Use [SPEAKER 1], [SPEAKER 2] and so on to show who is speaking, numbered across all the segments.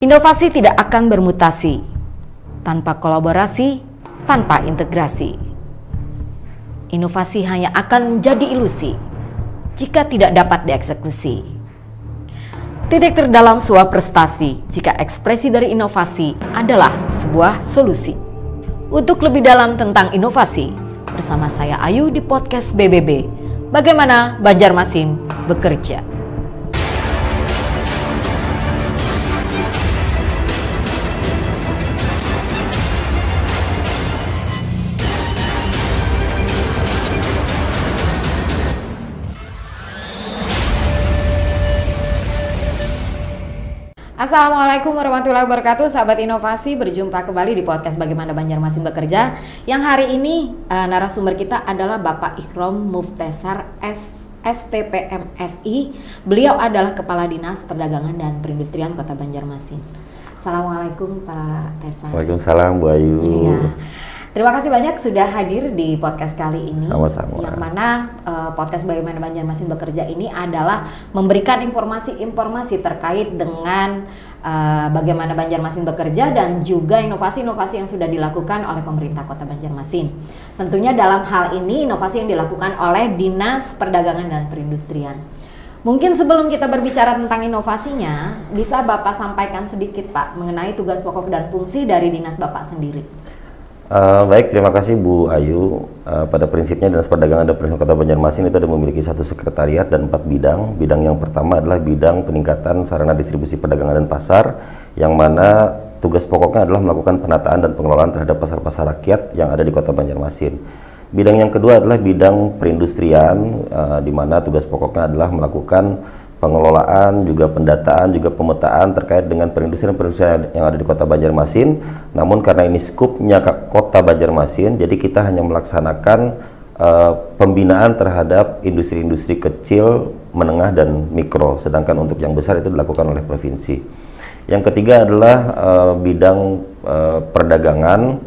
[SPEAKER 1] Inovasi tidak akan bermutasi tanpa kolaborasi, tanpa integrasi. Inovasi hanya akan menjadi ilusi jika tidak dapat dieksekusi. Titik terdalam sebuah prestasi jika ekspresi dari inovasi adalah sebuah solusi. Untuk lebih dalam tentang inovasi, bersama saya Ayu di podcast BBB, Bagaimana Banjarmasin Bekerja. Assalamualaikum warahmatullahi wabarakatuh, sahabat inovasi, berjumpa kembali di podcast Bagaimana Banjarmasin Bekerja. Yang hari ini narasumber kita adalah Bapak Ikrom Muftesar STP MSI. Beliau adalah Kepala Dinas Perdagangan dan Perindustrian Kota Banjarmasin. Assalamualaikum Pak Tesar.
[SPEAKER 2] Waalaikumsalam Bu Ayu.
[SPEAKER 1] Iya. Terima kasih banyak sudah hadir di podcast kali ini.
[SPEAKER 2] Sama-sama.
[SPEAKER 1] Yang mana podcast Bagaimana Banjarmasin Bekerja ini adalah memberikan informasi-informasi terkait dengan bagaimana Banjarmasin bekerja dan juga inovasi-inovasi yang sudah dilakukan oleh pemerintah Kota Banjarmasin. Tentunya dalam hal ini inovasi yang dilakukan oleh Dinas Perdagangan dan Perindustrian. Mungkin sebelum kita berbicara tentang inovasinya, bisa Bapak sampaikan sedikit Pak mengenai tugas pokok dan fungsi dari Dinas Bapak sendiri.
[SPEAKER 2] Baik, terima kasih Bu Ayu. Pada prinsipnya Dinas Perdagangan dan Perindustrian Kota Banjarmasin itu ada memiliki satu sekretariat dan 4 bidang. Bidang yang pertama adalah bidang peningkatan sarana distribusi perdagangan dan pasar, yang mana tugas pokoknya adalah melakukan penataan dan pengelolaan terhadap pasar-pasar rakyat yang ada di Kota Banjarmasin. Bidang yang kedua adalah bidang perindustrian, di mana tugas pokoknya adalah melakukan pengelolaan, juga pendataan, juga pemetaan terkait dengan perindustrian yang ada di Kota Banjarmasin. Namun karena ini skupnya Kota Banjarmasin, jadi kita hanya melaksanakan pembinaan terhadap industri-industri kecil, menengah, dan mikro. Sedangkan untuk yang besar itu dilakukan oleh provinsi. Yang ketiga adalah bidang perdagangan.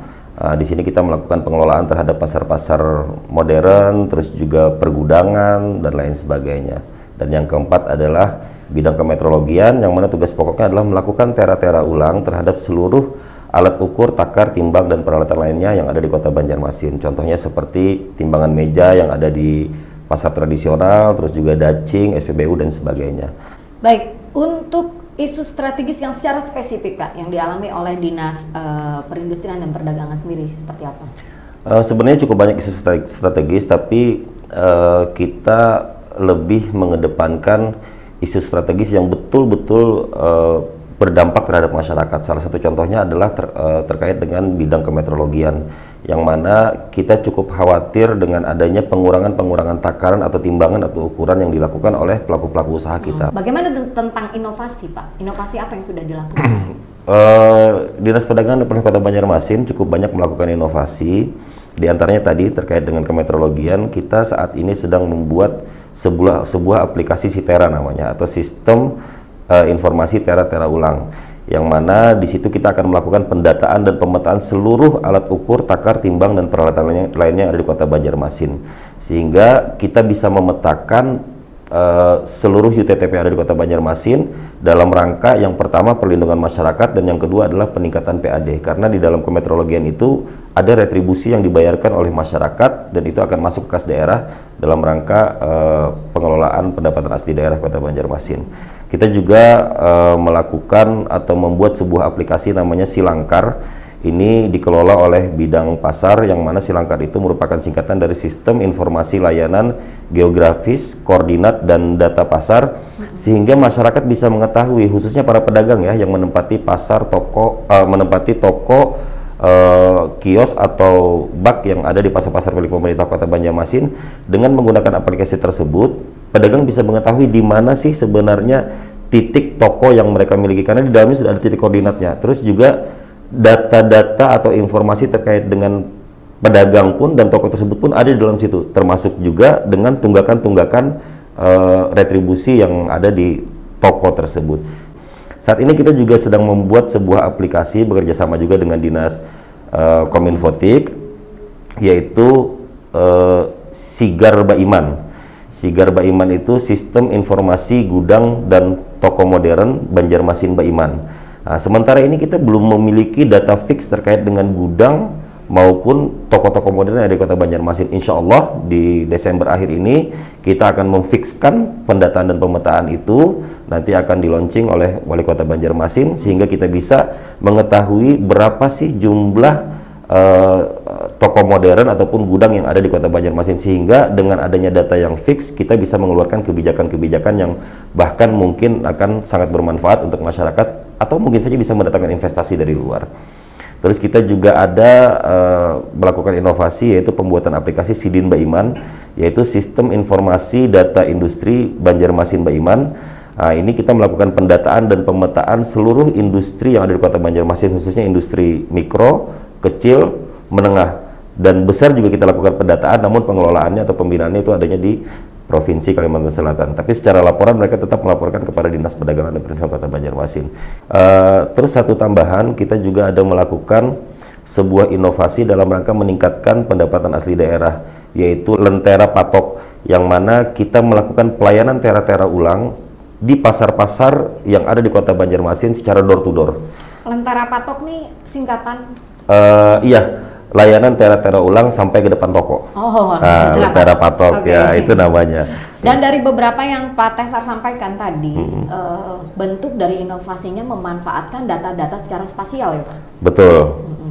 [SPEAKER 2] Di sini kita melakukan pengelolaan terhadap pasar-pasar modern, terus juga pergudangan, dan lain sebagainya. Dan yang keempat adalah bidang kemetrologian, yang mana tugas pokoknya adalah melakukan tera-tera ulang terhadap seluruh alat ukur, takar, timbang, dan peralatan lainnya yang ada di Kota Banjarmasin. Contohnya seperti timbangan meja yang ada di pasar tradisional, terus juga dacing, SPBU, dan sebagainya.
[SPEAKER 1] Baik, untuk isu strategis yang secara spesifik Pak, yang dialami oleh Dinas Perindustrian dan Perdagangan sendiri seperti apa?
[SPEAKER 2] Sebenarnya cukup banyak isu strategis, tapi kita lebih mengedepankan isu strategis yang betul-betul berdampak terhadap masyarakat. Salah satu contohnya adalah terkait dengan bidang kemetrologian, yang mana kita cukup khawatir dengan adanya pengurangan takaran atau timbangan atau ukuran yang dilakukan oleh pelaku-pelaku usaha kita.
[SPEAKER 1] Bagaimana tentang inovasi Pak? Inovasi apa yang sudah dilakukan?
[SPEAKER 2] Dinas Perdagangan dan Perindustrian Kota Banjarmasin cukup banyak melakukan inovasi. Di antaranya tadi terkait dengan kemetrologian, kita saat ini sedang membuat sebuah aplikasi Sitera namanya, atau sistem informasi tera-tera ulang, yang mana di situ kita akan melakukan pendataan dan pemetaan seluruh alat ukur, takar, timbang, dan peralatan lainnya yang ada di Kota Banjarmasin, sehingga kita bisa memetakan seluruh UTTP yang ada di Kota Banjarmasin dalam rangka yang pertama perlindungan masyarakat, dan yang kedua adalah peningkatan PAD, karena di dalam kemetrologian itu ada retribusi yang dibayarkan oleh masyarakat dan itu akan masuk ke kas daerah dalam rangka pengelolaan pendapatan asli daerah Kota Banjarmasin. Kita juga melakukan atau membuat sebuah aplikasi namanya Silangkar. Ini dikelola oleh bidang pasar, yang mana Silangkar itu merupakan singkatan dari Sistem Informasi Layanan Geografis, Koordinat, dan Data Pasar, sehingga masyarakat bisa mengetahui, khususnya para pedagang ya, yang menempati pasar, menempati toko, kios atau bak yang ada di pasar-pasar milik pemerintah Kota Banjarmasin. Dengan menggunakan aplikasi tersebut, pedagang bisa mengetahui di mana sih sebenarnya titik toko yang mereka miliki, karena di dalamnya sudah ada titik koordinatnya. Terus juga data-data atau informasi terkait dengan pedagang pun dan toko tersebut pun ada di dalam situ, termasuk juga dengan tunggakan-tunggakan retribusi yang ada di toko tersebut. Saat ini kita juga sedang membuat sebuah aplikasi bekerja sama juga dengan Dinas Kominfotik, yaitu Sigar Baiman. Sigar Baiman itu sistem informasi gudang dan toko modern Banjarmasin Baiman. Nah, sementara ini kita belum memiliki data fix terkait dengan gudang maupun toko-toko modern yang ada di Kota Banjarmasin. Insya Allah di Desember akhir ini kita akan memfikskan pendataan dan pemetaan itu, nanti akan di-launching oleh Wali Kota Banjarmasin sehingga kita bisa mengetahui berapa sih jumlah toko modern ataupun gudang yang ada di Kota Banjarmasin, sehingga dengan adanya data yang fix kita bisa mengeluarkan kebijakan-kebijakan yang bahkan mungkin akan sangat bermanfaat untuk masyarakat atau mungkin saja bisa mendatangkan investasi dari luar. Terus kita juga ada melakukan inovasi, yaitu pembuatan aplikasi Sidin Baiman, yaitu Sistem Informasi Data Industri Banjarmasin Baiman. Nah, ini kita melakukan pendataan dan pemetaan seluruh industri yang ada di Kota Banjarmasin, khususnya industri mikro, kecil, menengah, dan besar juga kita lakukan pendataan, namun pengelolaannya atau pembinaannya itu adanya di Provinsi Kalimantan Selatan. Tapi secara laporan mereka tetap melaporkan kepada Dinas Perdagangan dan Perindustrian Kota Banjarmasin. Terus satu tambahan, kita juga ada melakukan sebuah inovasi dalam rangka meningkatkan pendapatan asli daerah, yaitu Lentera Patok, yang mana kita melakukan pelayanan tera-tera ulang di pasar-pasar yang ada di Kota Banjarmasin secara door to door.
[SPEAKER 1] Lentera Patok nih singkatan?
[SPEAKER 2] Iya. Layanan tera-tera ulang sampai ke depan toko. Lentera Patok, ya itu namanya.
[SPEAKER 1] Dan dari beberapa yang Pak Tesar sampaikan tadi, bentuk dari inovasinya memanfaatkan data-data secara spasial ya Pak?
[SPEAKER 2] Betul,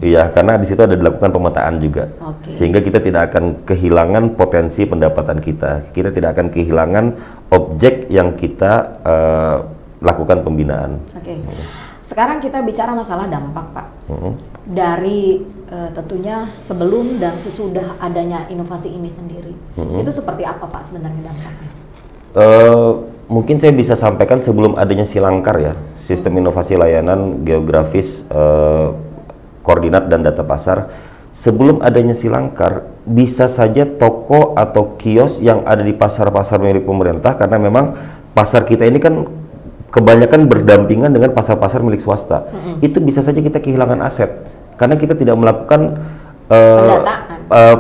[SPEAKER 2] iya, karena di situ ada dilakukan pemetaan juga. Sehingga kita tidak akan kehilangan potensi pendapatan kita. Kita tidak akan kehilangan objek yang kita lakukan pembinaan.
[SPEAKER 1] Sekarang kita bicara masalah dampak Pak. Dari tentunya sebelum dan sesudah adanya inovasi ini sendiri, itu seperti apa Pak sebenarnya dampaknya?
[SPEAKER 2] Mungkin saya bisa sampaikan sebelum adanya Silangkar ya, Sistem Inovasi Layanan Geografis Koordinat dan Data Pasar. Sebelum adanya Silangkar, bisa saja toko atau kios yang ada di pasar-pasar milik pemerintah, karena memang pasar kita ini kan kebanyakan berdampingan dengan pasar-pasar milik swasta. Itu bisa saja kita kehilangan aset karena kita tidak melakukan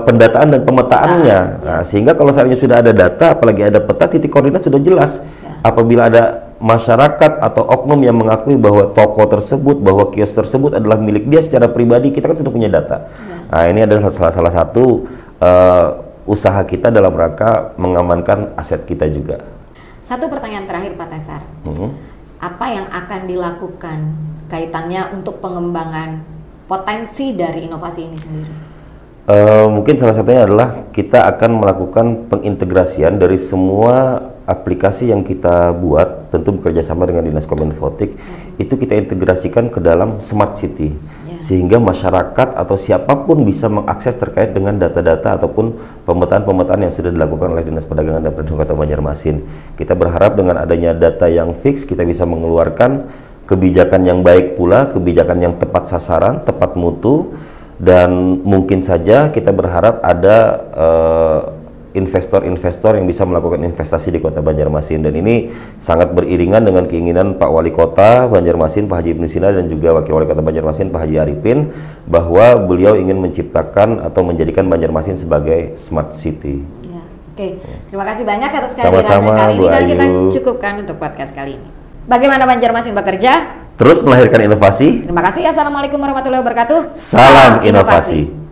[SPEAKER 2] pendataan dan pemetaannya. Nah, sehingga kalau saatnya sudah ada data, apalagi ada peta, titik koordinat sudah jelas. Apabila ada masyarakat atau oknum yang mengakui bahwa toko tersebut, bahwa kios tersebut adalah milik dia secara pribadi, kita kan sudah punya data. Nah, ini adalah salah satu usaha kita dalam rangka mengamankan aset kita juga.
[SPEAKER 1] Satu pertanyaan terakhir Pak Tesar, apa yang akan dilakukan kaitannya untuk pengembangan potensi dari inovasi ini sendiri?
[SPEAKER 2] Mungkin salah satunya adalah kita akan melakukan pengintegrasian dari semua aplikasi yang kita buat, tentu bekerja sama dengan Dinas Kominfotik, itu kita integrasikan ke dalam Smart City, sehingga masyarakat atau siapapun bisa mengakses terkait dengan data-data ataupun pemetaan-pemetaan yang sudah dilakukan oleh Dinas Perdagangan dan Perindustrian Kota Banjarmasin. Kita berharap dengan adanya data yang fix, kita bisa mengeluarkan kebijakan yang baik pula, kebijakan yang tepat sasaran, tepat mutu, dan mungkin saja kita berharap ada investor-investor yang bisa melakukan investasi di Kota Banjarmasin, dan ini sangat beriringan dengan keinginan Pak Wali Kota Banjarmasin, Pak Haji Ibnu Sina, dan juga Wakil Wali Kota Banjarmasin, Pak Haji Arifin, bahwa beliau ingin menciptakan atau menjadikan Banjarmasin sebagai Smart City.
[SPEAKER 1] Terima kasih banyak atas kehadiran kali ini, dan kita cukupkan untuk podcast kali ini. Bagaimana Banjarmasin bekerja?
[SPEAKER 2] Terus melahirkan inovasi.
[SPEAKER 1] Terima kasih. Assalamualaikum warahmatullahi wabarakatuh.
[SPEAKER 2] Salam inovasi.